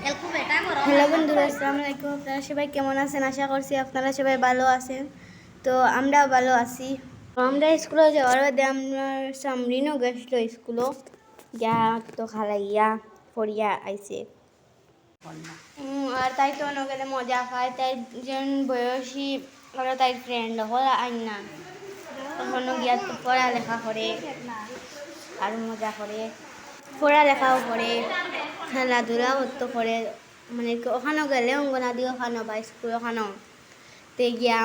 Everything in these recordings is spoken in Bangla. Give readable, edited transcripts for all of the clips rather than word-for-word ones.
হ্যালো বন্ধুরা, আসসালামু আলাইকুম। আপনারা সবাই কেমন আছেন? আশা করছি আপনারা সবাই ভালো আছেন। তো আমরাও ভালো আছি। আমরা স্কুলে যাওয়ার বাদে আমার সামরিনও গেছিল স্কুলও গিয়া তো খালাইয়া পড়িয়া আইছে। আর তাই তো অনেক মজা খায়, তাই যেন বয়সী ওরা তাই ফ্রেন্ড হল আইন না কখনো গিয়া তো পড়ালেখা করে আর মজা করে, পড়ালেখাও করে, খেলাধুলাও তো করে। মানে ওখানেও গেলে অঙ্গনাদি ওখানো বা স্কুল ওখানেও তে গিয়া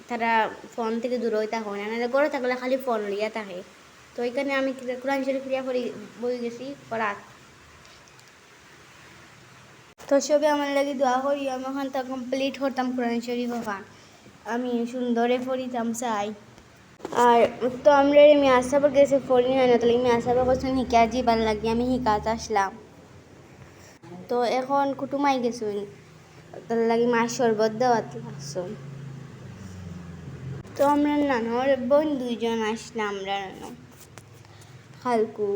তারা ফোন থেকে দূরে হইতা হয় না, গড়ে থাকলে খালি ফোন লইয়া থাকে। তো ওইখানে আমি কোরআন শরীফ ক্রিয়া করে বই গেছি পড়াত। তো সবে আমার লাগে দোয়া করি আমি ওখানটা কমপ্লিট করতাম কোরআন শরীফ, ওখান আমি সুন্দরে পড়িতাম চাই। আর তো আমরা মেয়াজ সাহেবের গেছে ফোন হয় না, তাহলে মেয়াজ সাহেবের কাছে শিখা যাবার লাগে আমি শিখাতে আসলাম। তো এখন কুটুমাই গেছুন, তার লাগে মাছ শরবত দেওয়াত লাগছুন। তো আমরা নানোর বোন দুইজন আসলাম, আমরা নানো খালকু।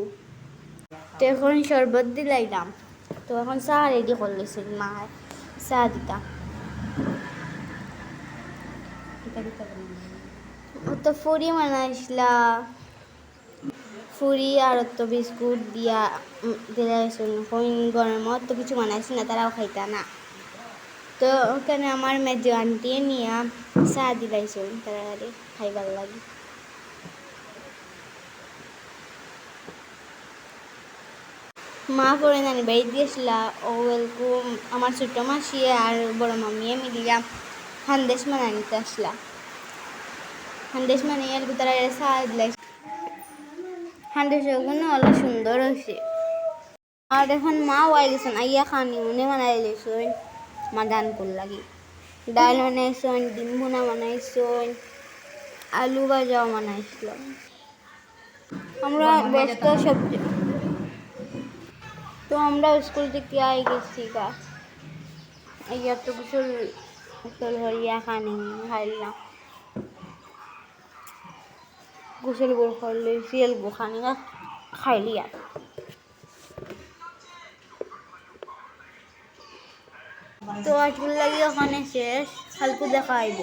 তো এখন শরবত দিলাইলাম। তো এখন চা রেডি করে লেছিল মা, চা দিতাম। তো ফুরি বানাইছিলা, ফুরি আর তো বিস্কুট দিয়া দিলাইছিল। গরমত তো কিছু বানাইছি না, তারাও খাইতা না। তো ওখানে আমার মেজো আন্টি নিয়ে চা দিলাইছিল, তারা খাইবার লাগে। মা পরে নানি বাড়ি দিয়েছিলা ওয়েলকুম আমার ছোট মাসি আর বড় মামিয়ে মিলিয়া খানদেশ মানাই নিতে আসলা। খানদেশ মানিয়ে তারা চা দিলাই, খানদেশগুলো অনেক সুন্দর হয়েছে। আর এখন মা ওয়াই গেছেন আইয়া খানি উনি বানাই লেছেন মা দান কর লাগি। ডাল বানাইছেন, ডিম ভুনা বানাইছেন, আলু ভাজাও বানাইছিল। আমরা ব্যস্ত সবজি। তো আমরা স্কুল থেকে আই গেছি গা, ইয়া তো গোসল হইয়া খাইলাম, গোসল গোল করলে সিয়াল গোখানি খাইলি। আর তো আজকের লাগে ওখানে শেষ, কালকে দেখা আইব।